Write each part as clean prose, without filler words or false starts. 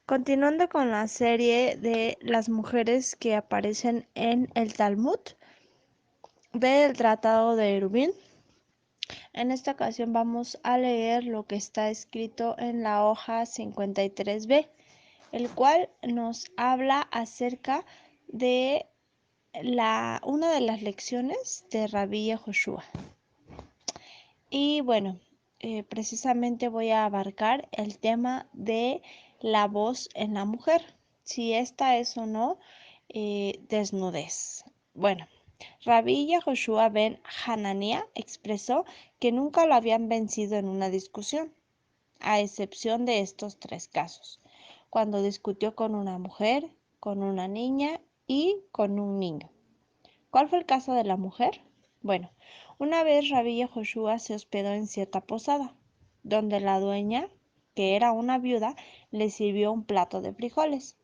Continuando con la serie de las mujeres que aparecen en el Talmud del Tratado de Eruvin, en esta ocasión vamos a leer lo que está escrito en la hoja 53b, el cual nos habla acerca de una de las lecciones de Rabí Yehoshua. Y bueno, precisamente voy a abarcar el tema de la voz en la mujer, si esta es o no desnudez. Bueno, Rabí Yehoshua ben Hanania expresó que nunca lo habían vencido en una discusión, a excepción de estos tres casos, cuando discutió con una mujer, con una niña y con un niño. ¿Cuál fue el caso de la mujer? Bueno, una vez Rabí Yehoshua se hospedó en cierta posada, donde la dueña, que era una viuda, le sirvió un plato de frijoles.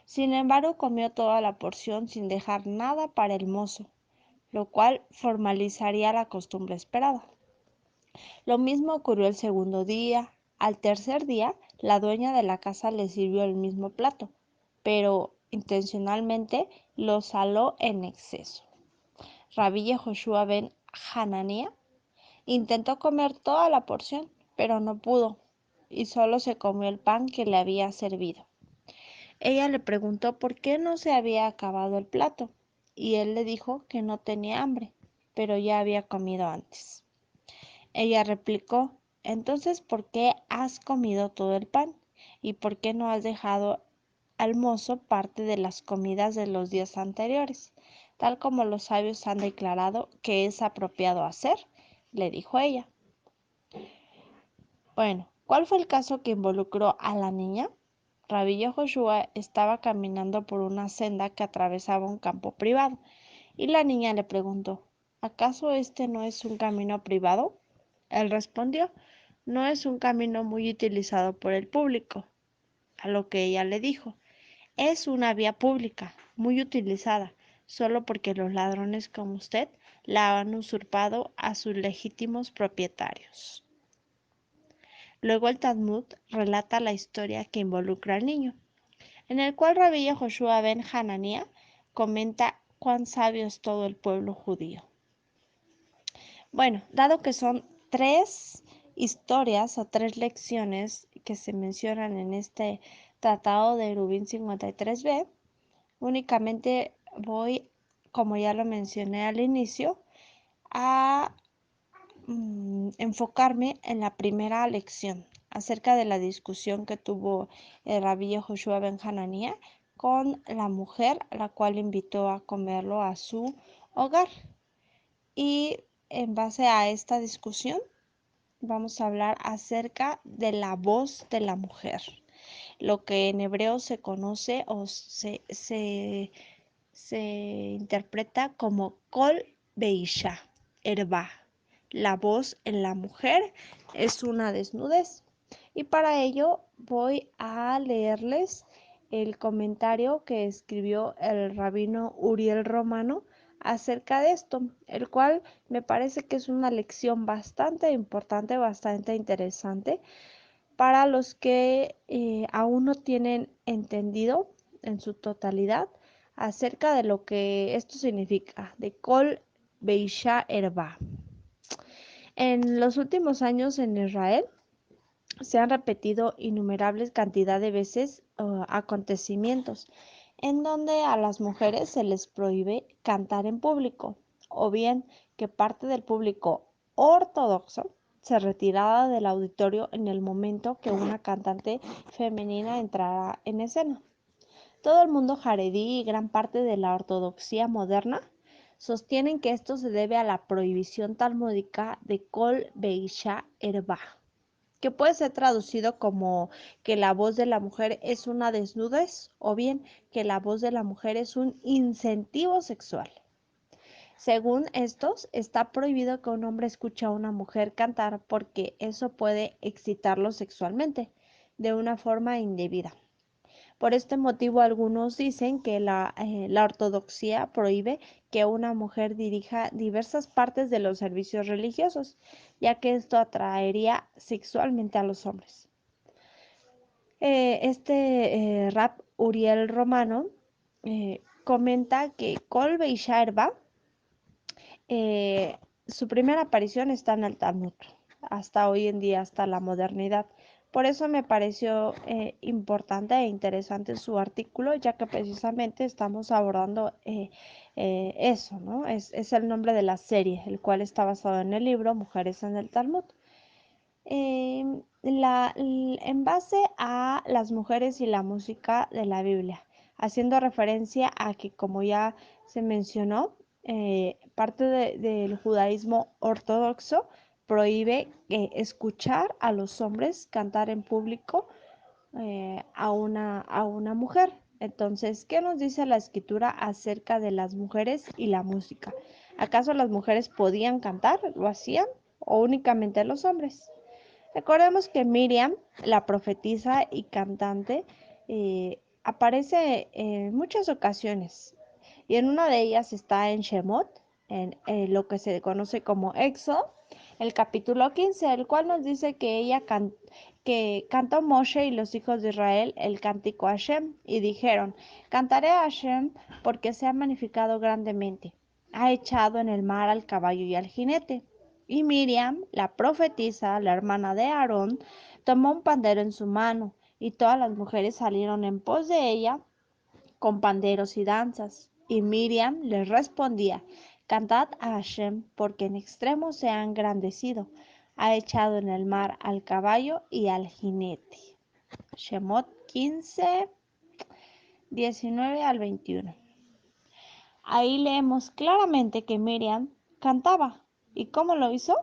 Sin embargo, comió toda la porción sin dejar nada para el mozo, lo cual formalizaría la costumbre esperada. Lo mismo ocurrió el segundo día. Al tercer día, la dueña de la casa le sirvió el mismo plato, pero intencionalmente lo saló en exceso. Rabí Yehoshua ben Hanania intentó comer toda la porción, pero no pudo, y solo se comió el pan que le había servido. Ella le preguntó por qué no se había acabado el plato, y él le dijo que no tenía hambre, pero ya había comido antes. Ella replicó, entonces, ¿por qué has comido todo el pan? ¿Y por qué no has dejado al mozo parte de las comidas de los días anteriores, tal como los sabios han declarado que es apropiado hacer? Le dijo ella. Bueno, ¿cuál fue el caso que involucró a la niña? Rabí Yehoshua estaba caminando por una senda que atravesaba un campo privado, y la niña le preguntó, ¿acaso este no es un camino privado? Él respondió, no es un camino muy utilizado por el público. A lo que ella le dijo, es una vía pública, muy utilizada, solo porque los ladrones como usted la han usurpado a sus legítimos propietarios. Luego el Talmud relata la historia que involucra al niño, en el cual Rabí Yehoshua ben Hanania comenta cuán sabio es todo el pueblo judío. Bueno, dado que son tres historias o tres lecciones que se mencionan en este tratado de Eruvin 53b, únicamente voy, como ya lo mencioné al inicio, a enfocarme en la primera lección acerca de la discusión que tuvo el Rabí Yehoshua ben Hanania con la mujer, a la cual invitó a comerlo a su hogar. Y en base a esta discusión vamos a hablar acerca de la voz de la mujer, lo que en hebreo se conoce o se interpreta como Kol Beisha, Herba. La voz en la mujer es una desnudez. Y para ello voy a leerles el comentario que escribió el rabino Uriel Romano acerca de esto, el cual me parece que es una lección bastante importante, bastante interesante para los que aún no tienen entendido en su totalidad acerca de lo que esto significa, de Kol Beisha Herba. En los últimos años en Israel se han repetido innumerables cantidad de veces acontecimientos en donde a las mujeres se les prohíbe cantar en público, o bien que parte del público ortodoxo se retiraba del auditorio en el momento que una cantante femenina entrara en escena. Todo el mundo jaredí y gran parte de la ortodoxia moderna sostienen que esto se debe a la prohibición talmúdica de Kol Beisha Herba, que puede ser traducido como que la voz de la mujer es una desnudez o bien que la voz de la mujer es un incentivo sexual. Según estos, está prohibido que un hombre escuche a una mujer cantar porque eso puede excitarlo sexualmente de una forma indebida. Por este motivo, algunos dicen que la ortodoxia prohíbe que una mujer dirija diversas partes de los servicios religiosos, ya que esto atraería sexualmente a los hombres. Rab Uriel Romano comenta que Kol Beisharba, su primera aparición está en el Talmud, hasta hoy en día, hasta la modernidad. Por eso me pareció importante e interesante su artículo, ya que precisamente estamos abordando eso, ¿no? Es el nombre de la serie, el cual está basado en el libro Mujeres en el Talmud. En base a las mujeres y la música de la Biblia, haciendo referencia a que, como ya se mencionó, parte del judaísmo ortodoxo prohíbe escuchar a los hombres cantar en público a una mujer. Entonces, ¿qué nos dice la escritura acerca de las mujeres y la música? ¿Acaso las mujeres podían cantar? ¿Lo hacían? ¿O únicamente los hombres? Recordemos que Miriam, la profetisa y cantante, aparece en muchas ocasiones y en una de ellas está en Shemot, en lo que se conoce como Éxodo, el capítulo 15, el cual nos dice que que cantó Moshe y los hijos de Israel el cántico a Hashem y dijeron, cantaré a Hashem porque se ha magnificado grandemente, ha echado en el mar al caballo y al jinete. Y Miriam, la profetisa, la hermana de Aarón, tomó un pandero en su mano, y todas las mujeres salieron en pos de ella con panderos y danzas. Y Miriam les respondía, cantad a Hashem, porque en extremo se ha engrandecido, ha echado en el mar al caballo y al jinete. Shemot 15, 19 al 21. Ahí leemos claramente que Miriam cantaba. ¿Y cómo lo hizo?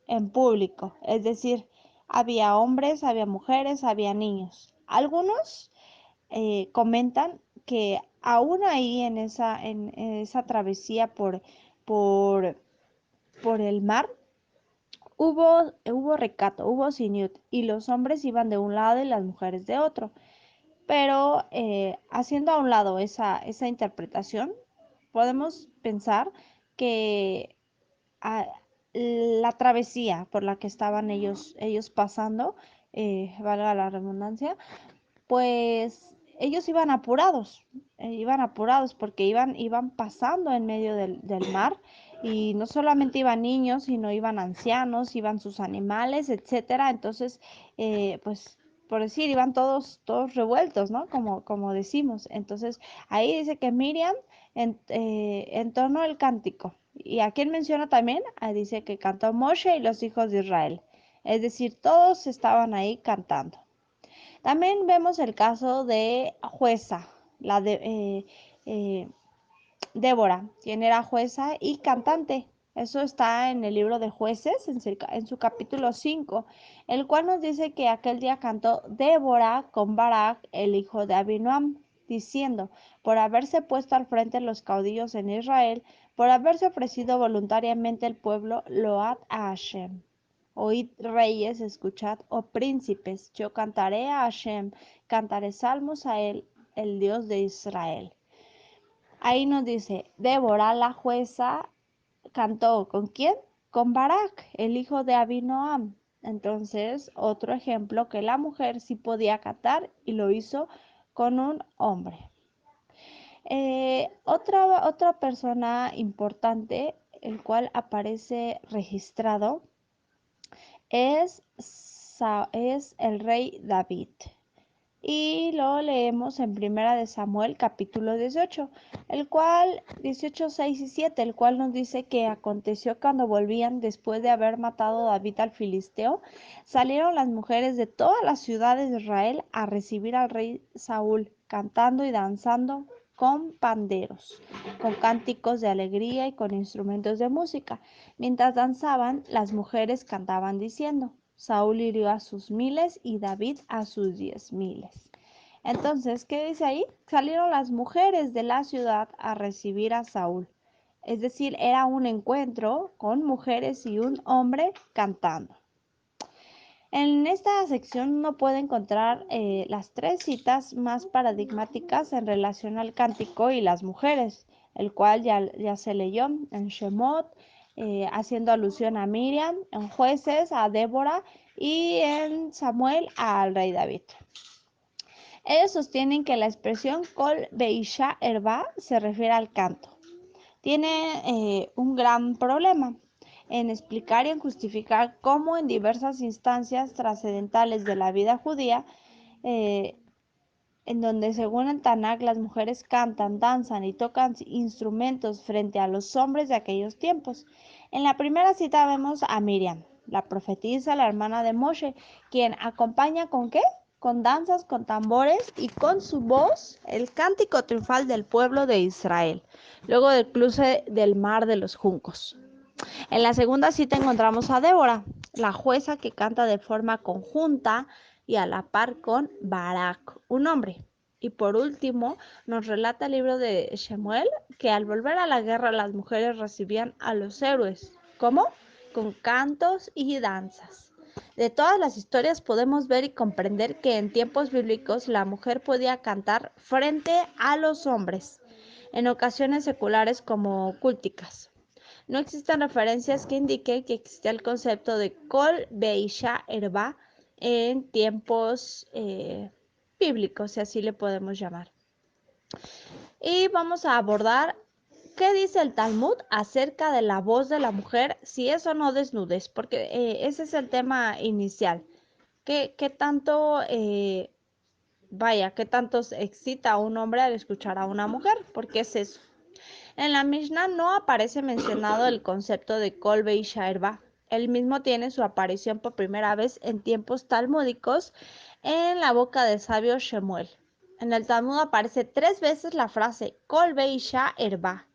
En público, es decir, había hombres, había mujeres, había niños. Algunos comentan que aún ahí en esa travesía por, por el mar hubo recato, hubo siniut, y los hombres iban de un lado y las mujeres de otro. Pero haciendo a un lado esa interpretación, podemos pensar que a la travesía por la que estaban ellos pasando, valga la redundancia, pues ellos iban apurados porque iban pasando en medio del mar y no solamente iban niños, sino iban ancianos, iban sus animales, etcétera. Entonces, pues por decir, iban todos revueltos, ¿no? Como decimos. Entonces, ahí dice que Miriam entonó el cántico. ¿Y a quién menciona también? Ah, dice que cantó Moshe y los hijos de Israel. Es decir, todos estaban ahí cantando. También vemos el caso de jueza, la de eh, Débora, quien era jueza y cantante. Eso está en el libro de Jueces, en su capítulo 5, el cual nos dice que aquel día cantó Débora con Barak, el hijo de Abinoam, diciendo, por haberse puesto al frente los caudillos en Israel, por haberse ofrecido voluntariamente el pueblo, load a Hashem. Oíd reyes, escuchad, oh príncipes, yo cantaré a Hashem, cantaré salmos a él, el Dios de Israel. Ahí nos dice, Débora, la jueza, cantó, ¿con quién? Con Barak, el hijo de Abinoam. Entonces, otro ejemplo que la mujer sí podía cantar y lo hizo con un hombre. Otra persona importante, el cual aparece registrado, es el rey David. Y lo leemos en Primera de Samuel capítulo 18, el cual, 18, 6 y 7, el cual nos dice que aconteció cuando volvían después de haber matado a David al filisteo, salieron las mujeres de todas las ciudades de Israel a recibir al rey Saúl, cantando y danzando con panderos, con cánticos de alegría y con instrumentos de música. Mientras danzaban, las mujeres cantaban diciendo, Saúl hirió a sus miles y David a sus 10,000. Entonces, ¿qué dice ahí? Salieron las mujeres de la ciudad a recibir a Saúl. Es decir, era un encuentro con mujeres y un hombre cantando. En esta sección uno puede encontrar las tres citas más paradigmáticas en relación al cántico y las mujeres, el cual ya se leyó en Shemot, haciendo alusión a Miriam, en Jueces, a Débora y en Samuel al rey David. Ellos sostienen que la expresión Kol Beisha Erba se refiere al canto. Tiene un gran problema en explicar y en justificar cómo en diversas instancias trascendentales de la vida judía, en donde según el Tanakh las mujeres cantan, danzan y tocan instrumentos frente a los hombres de aquellos tiempos. En la primera cita vemos a Miriam, la profetisa, la hermana de Moshe, quien acompaña ¿con qué? Con danzas, con tambores y con su voz el cántico triunfal del pueblo de Israel, luego del cruce del mar de los juncos. En la segunda cita encontramos a Débora, la jueza que canta de forma conjunta y a la par con Barak, un hombre. Y por último, nos relata el libro de Shemuel que al volver a la guerra las mujeres recibían a los héroes. ¿Cómo? Con cantos y danzas. De todas las historias podemos ver y comprender que en tiempos bíblicos la mujer podía cantar frente a los hombres, en ocasiones seculares como culticas. No existen referencias que indiquen que existía el concepto de Kol Beisha Erba en tiempos bíblicos, si así le podemos llamar. Y vamos a abordar qué dice el Talmud acerca de la voz de la mujer, si es o no desnudez, porque ese es el tema inicial. ¿Qué tanto, qué tanto excita a un hombre al escuchar a una mujer? ¿Por qué es eso? En la Mishnah no aparece mencionado el concepto de Kol Beisha Erba. Él mismo tiene su aparición por primera vez en tiempos talmúdicos en la boca del sabio Shemuel. En el Talmud aparece 3 veces la frase Kol Beisha Erba.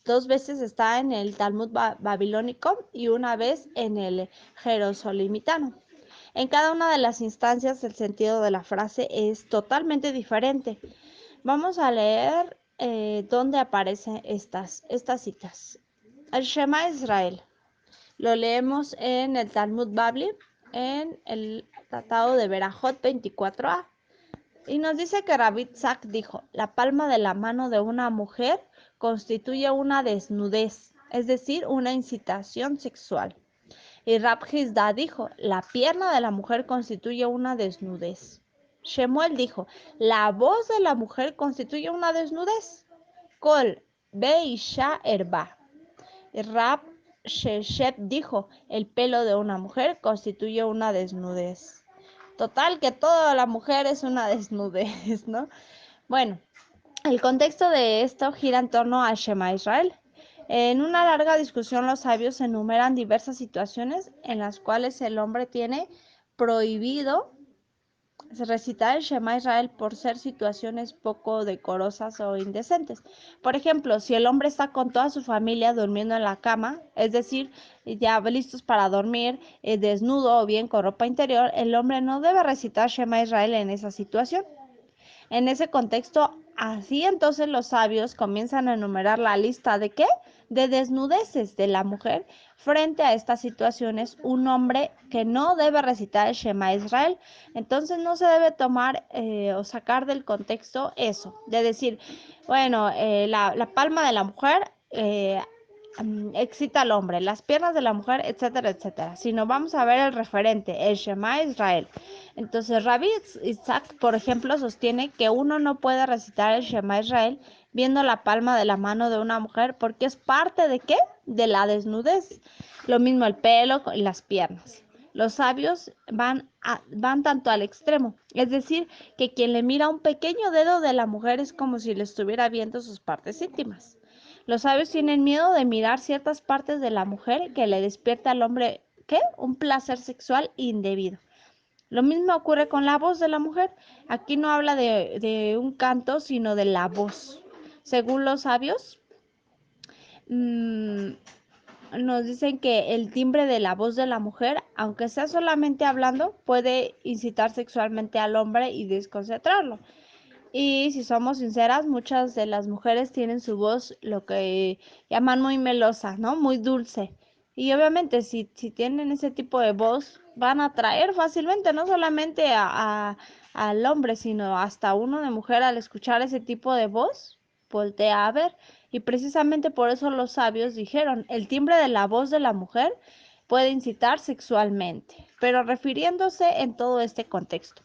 2 veces está en el Talmud babilónico y una vez en el jerosolimitano. En cada una de las instancias el sentido de la frase es totalmente diferente. Vamos a leer dónde aparecen estas citas. El Shema Israel. Lo leemos en el Talmud Babli, en el Tratado de Berajot 24a. Y nos dice que Rabbi Tzak dijo, la palma de la mano de una mujer constituye una desnudez, es decir, una incitación sexual. Y Rab Hizda dijo, la pierna de la mujer constituye una desnudez. Shemuel dijo, la voz de la mujer constituye una desnudez. Kol Beisha Erba. Y Rab Sheshep dijo, el pelo de una mujer constituye una desnudez. Total, que toda la mujer es una desnudez, ¿no? Bueno, el contexto de esto gira en torno al Shema Israel. En una larga discusión los sabios enumeran diversas situaciones en las cuales el hombre tiene prohibido recitar el Shema Israel por ser situaciones poco decorosas o indecentes. Por ejemplo, si el hombre está con toda su familia durmiendo en la cama, es decir, ya listos para dormir, desnudo o bien con ropa interior, el hombre no debe recitar Shema Israel en esa situación. En ese contexto, así entonces los sabios comienzan a enumerar la lista de ¿qué? De desnudeces de la mujer frente a estas situaciones, un hombre que no debe recitar el Shema Israel. Entonces no se debe tomar o sacar del contexto eso, de decir, bueno, la palma de la mujer excita al hombre, las piernas de la mujer, etcétera, etcétera. Sino vamos a ver el referente, el Shema Israel. Entonces, Rabbi Isaac, por ejemplo, sostiene que uno no puede recitar el Shema Israel viendo la palma de la mano de una mujer porque es parte de ¿qué? De la desnudez. Lo mismo el pelo y las piernas. Los sabios van tanto al extremo, es decir, que quien le mira un pequeño dedo de la mujer es como si le estuviera viendo sus partes íntimas. Los sabios tienen miedo de mirar ciertas partes de la mujer que le despierta al hombre, ¿qué? Un placer sexual indebido. Lo mismo ocurre con la voz de la mujer. Aquí no habla de un canto, sino de la voz. Según los sabios, nos dicen que el timbre de la voz de la mujer, aunque sea solamente hablando, puede incitar sexualmente al hombre y desconcentrarlo. Y si somos sinceras, muchas de las mujeres tienen su voz lo que llaman muy melosa, ¿no? Muy dulce. Y obviamente si tienen ese tipo de voz, van a atraer fácilmente, no solamente al hombre, sino hasta uno de mujer al escuchar ese tipo de voz, voltea a ver. Y precisamente por eso los sabios dijeron, el timbre de la voz de la mujer puede incitar sexualmente, pero refiriéndose en todo este contexto.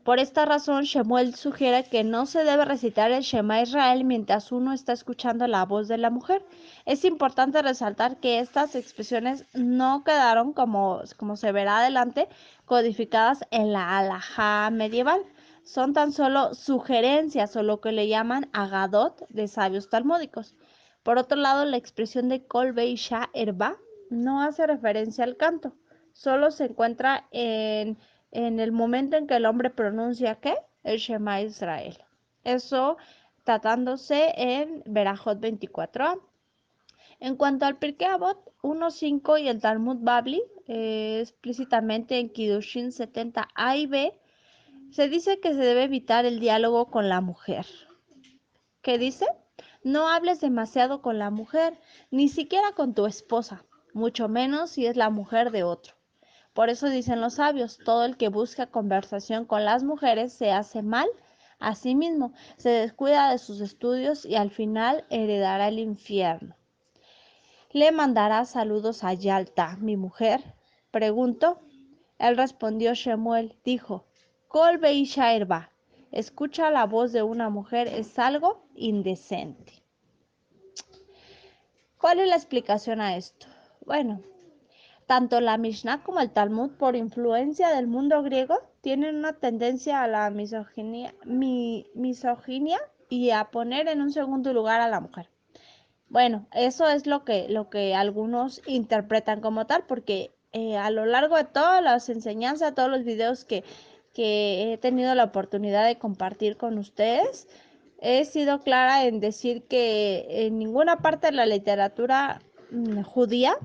Por esta razón, Shemuel sugiere que no se debe recitar el Shema Israel mientras uno está escuchando la voz de la mujer. Es importante resaltar que estas expresiones no quedaron, como se verá adelante, codificadas en la halajá medieval. Son tan solo sugerencias o lo que le llaman agadot de sabios talmúdicos. Por otro lado, la expresión de Kol Beisha Erba no hace referencia al canto, solo se encuentra en el momento en que el hombre pronuncia ¿qué? El Shema Israel. Eso tratándose en Berajot 24a. En cuanto al Pirkei Avot 1.5 y el Talmud Babli, explícitamente en Kiddushin 70a y b, se dice que se debe evitar el diálogo con la mujer. ¿Qué dice? No hables demasiado con la mujer, ni siquiera con tu esposa, mucho menos si es la mujer de otro. Por eso dicen los sabios, todo el que busca conversación con las mujeres se hace mal a sí mismo, se descuida de sus estudios y al final heredará el infierno. ¿Le mandará saludos a Yalta, mi mujer? Preguntó. Él respondió Shemuel, dijo, Kol Beisha Erba, escucha la voz de una mujer es algo indecente. ¿Cuál es la explicación a esto? Bueno, tanto la Mishnah como el Talmud, por influencia del mundo griego, tienen una tendencia a la misoginia y a poner en un segundo lugar a la mujer. Bueno, eso es lo que algunos interpretan como tal, porque a lo largo de todas las enseñanzas, todos los videos que he tenido la oportunidad de compartir con ustedes, he sido clara en decir que en ninguna parte de la literatura judía,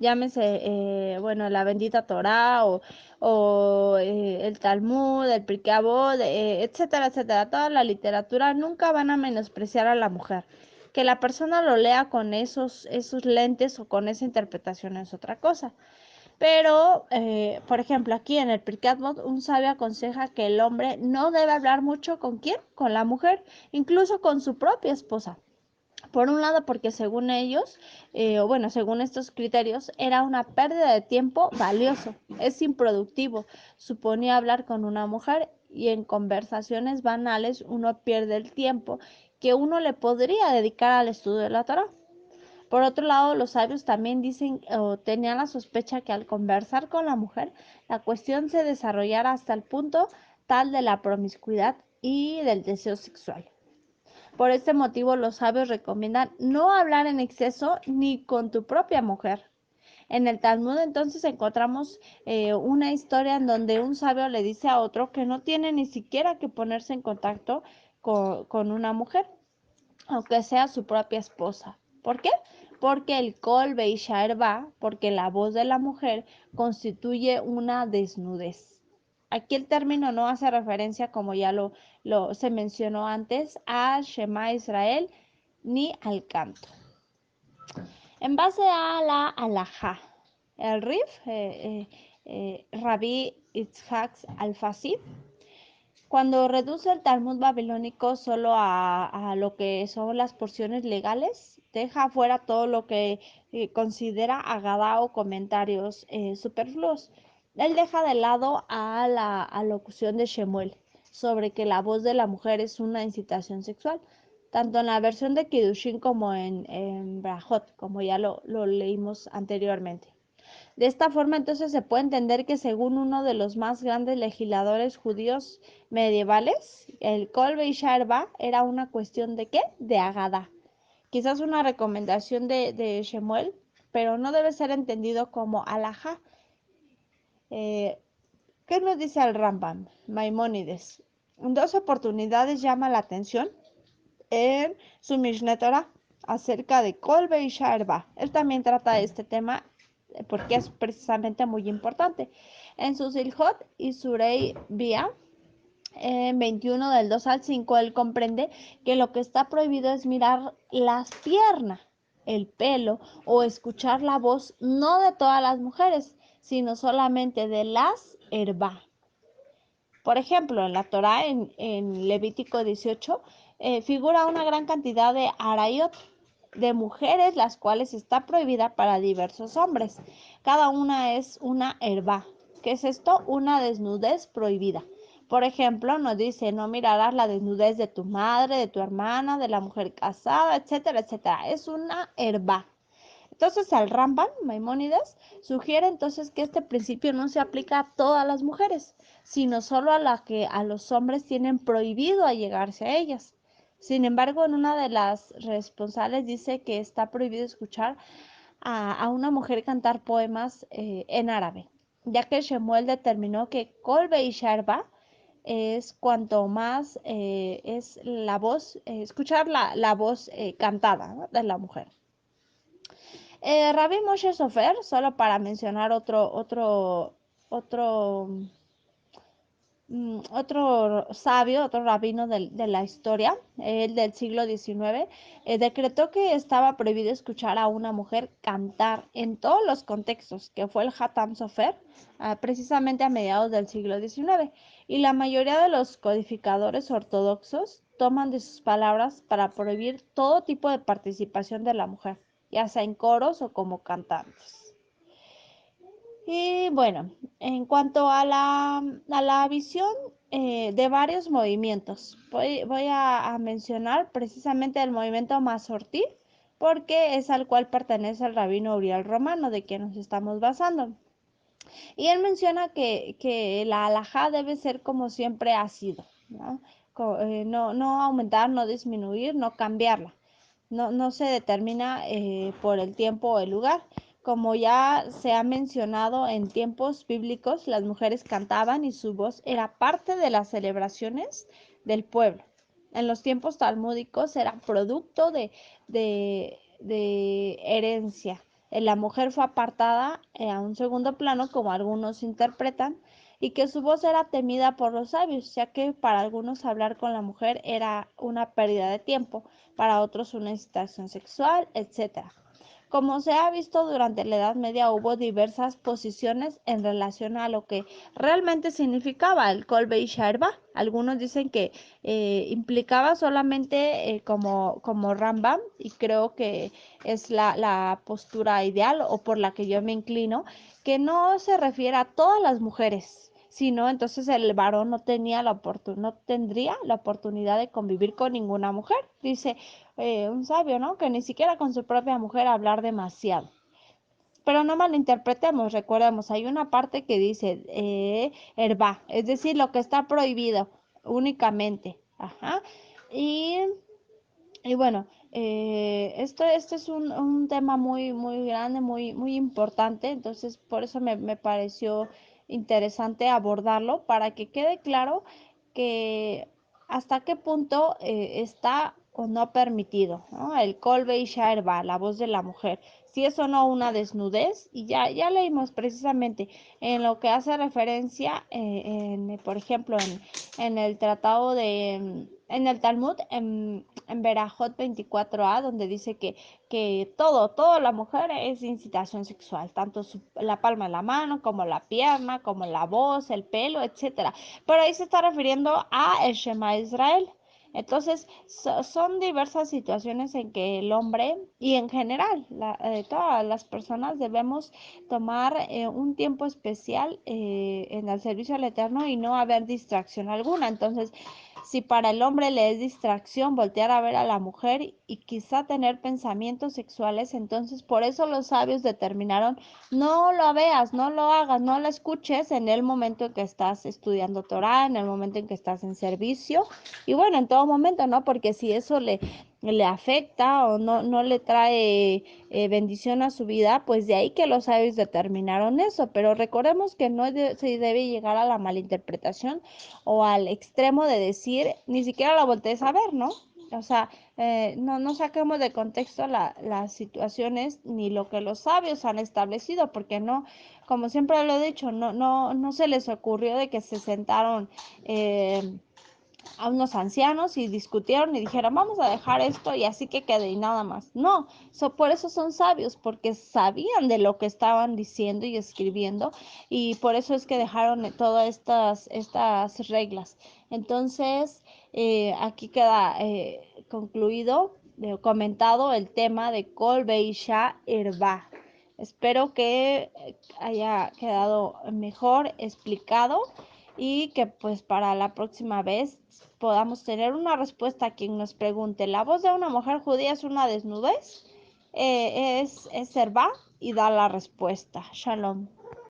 llámese, bueno, la bendita Torá o el Talmud, el Pirkei Avot, etcétera, etcétera. Toda la literatura nunca van a menospreciar a la mujer. Que la persona lo lea con esos lentes o con esa interpretación es otra cosa. Pero, por ejemplo, aquí en el Pirkei Avot, un sabio aconseja que el hombre no debe hablar mucho ¿con quién? Con la mujer, incluso con su propia esposa. Por un lado, porque según ellos, o bueno, según estos criterios, era una pérdida de tiempo valioso, es improductivo. Suponía hablar con una mujer y en conversaciones banales uno pierde el tiempo que uno le podría dedicar al estudio de la Torá. Por otro lado, los sabios también dicen o tenían la sospecha que al conversar con la mujer, la cuestión se desarrollara hasta el punto tal de la promiscuidad y del deseo sexual. Por este motivo, los sabios recomiendan no hablar en exceso ni con tu propia mujer. En el Talmud entonces encontramos una historia en donde un sabio le dice a otro que no tiene ni siquiera que ponerse en contacto con una mujer, aunque sea su propia esposa. ¿Por qué? Porque el Kol Beishaer va, porque la voz de la mujer constituye una desnudez. Aquí el término no hace referencia, como ya se mencionó antes, a Shema Israel ni al canto. En base a la halajá, el Rif, Rabbi Itzhak al-Fassi, cuando reduce el Talmud babilónico solo a lo que son las porciones legales, deja afuera todo lo que considera agadá o comentarios superfluos. Él deja de lado a la alocución de Shemuel sobre que la voz de la mujer es una incitación sexual, tanto en la versión de Kiddushin como en Brajot, como ya lo leímos anteriormente. De esta forma, entonces, se puede entender que según uno de los más grandes legisladores judíos medievales, el Kol Beishaer Ba era una cuestión de ¿qué? De Agadá. Quizás una recomendación de Shemuel, pero no debe ser entendido como alajá. ¿Qué nos dice el Rambam? Maimónides. En dos oportunidades llama la atención en su Mishneh Torah acerca de Kol Beishaer Ba. Él también trata este tema porque es precisamente muy importante. En su Silhot y Surei Bia, 21 del 2 al 5, él comprende que lo que está prohibido es mirar las piernas, el pelo o escuchar la voz no de todas las mujeres, sino solamente de las Herba. Por ejemplo, en la Torá, en Levítico 18, figura una gran cantidad de arayot, de mujeres, las cuales está prohibida para diversos hombres. Cada una es una herba. ¿Qué es esto? Una desnudez prohibida. Por ejemplo, nos dice, no mirarás la desnudez de tu madre, de tu hermana, de la mujer casada, etcétera, etcétera. Es una herba. Entonces, el Rambam, Maimónides, sugiere entonces que este principio no se aplica a todas las mujeres, sino solo a las que a los hombres tienen prohibido allegarse a ellas. Sin embargo, en una de las responsables dice que está prohibido escuchar a una mujer cantar poemas en árabe, ya que Shemuel determinó que Kolbe y Sharba es cuanto más es la voz, escuchar la voz cantada, ¿no?, de la mujer. Rabbi Moshe Sofer, solo para mencionar otro otro sabio, otro rabino de la historia, el del siglo XIX, decretó que estaba prohibido escuchar a una mujer cantar en todos los contextos, que fue el Hatam Sofer, precisamente a mediados del siglo XIX. Y la mayoría de los codificadores ortodoxos toman de sus palabras para prohibir todo tipo de participación de la mujer, ya sea en coros o como cantantes. Y bueno, en cuanto a la visión de varios movimientos, voy a mencionar precisamente el movimiento Masortí, porque es al cual pertenece el rabino Uriel Romano, de quien nos estamos basando. Y él menciona que la halajá debe ser como siempre ha sido, ¿no? No aumentar, no disminuir, no cambiarla. No se determina por el tiempo o el lugar. Como ya se ha mencionado, en tiempos bíblicos las mujeres cantaban y su voz era parte de las celebraciones del pueblo. En los tiempos talmúdicos era producto de herencia. La mujer fue apartada a un segundo plano, como algunos interpretan, y que su voz era temida por los sabios, ya que para algunos hablar con la mujer era una pérdida de tiempo, para otros una excitación sexual, etc. Como se ha visto durante la Edad Media, hubo diversas posiciones en relación a lo que realmente significaba el Kolbe y Sharba. Algunos dicen que implicaba solamente como Rambam, y creo que es la postura ideal o por la que yo me inclino, que no se refiere a todas las mujeres, sino entonces el varón no tendría la oportunidad de convivir con ninguna mujer. Dice un sabio, ¿no?, que ni siquiera con su propia mujer hablar demasiado. Pero no malinterpretemos, recordemos, hay una parte que dice herba, es decir, lo que está prohibido únicamente. Ajá. Y bueno, esto es un tema muy grande, muy importante, entonces por eso me pareció interesante abordarlo, para que quede claro que hasta qué punto está o no permitido, ¿no? El Kolbe y Sharba, la voz de la mujer, si es o no una desnudez, y ya leímos precisamente en lo que hace referencia, por ejemplo, en el tratado en el Talmud, en Berajot 24a, donde dice que toda la mujer es incitación sexual, tanto la palma de la mano, como la pierna, como la voz, el pelo, etcétera. Pero ahí se está refiriendo a el Shema Israel. Entonces, son diversas situaciones en que el hombre y en general todas las personas debemos tomar un tiempo especial en el servicio al Eterno y no haber distracción alguna. Entonces, si para el hombre le es distracción voltear a ver a la mujer y quizá tener pensamientos sexuales, entonces por eso los sabios determinaron: no lo veas, no lo hagas, no lo escuches en el momento en que estás estudiando Torah, en el momento en que estás en servicio, y bueno, en todo momento, ¿no? Porque si eso le afecta o no le trae bendición a su vida, pues de ahí que los sabios determinaron eso. Pero recordemos que no se debe llegar a la malinterpretación o al extremo de decir, ni siquiera la voltees a ver, ¿no? O sea, no saquemos de contexto las situaciones ni lo que los sabios han establecido, porque no, como siempre lo he dicho, no se les ocurrió de que se sentaron a unos ancianos y discutieron y dijeron: vamos a dejar esto y así que quede y nada más. No, por eso son sabios, porque sabían de lo que estaban diciendo y escribiendo, y por eso es que dejaron todas estas reglas. Entonces, aquí queda concluido, comentado el tema de Kol Beisha Erba. Espero que haya quedado mejor explicado. y que pues para la próxima vez podamos tener una respuesta a quien nos pregunte, ¿la voz de una mujer judía es una desnudez? Es Servá y da la respuesta. Shalom.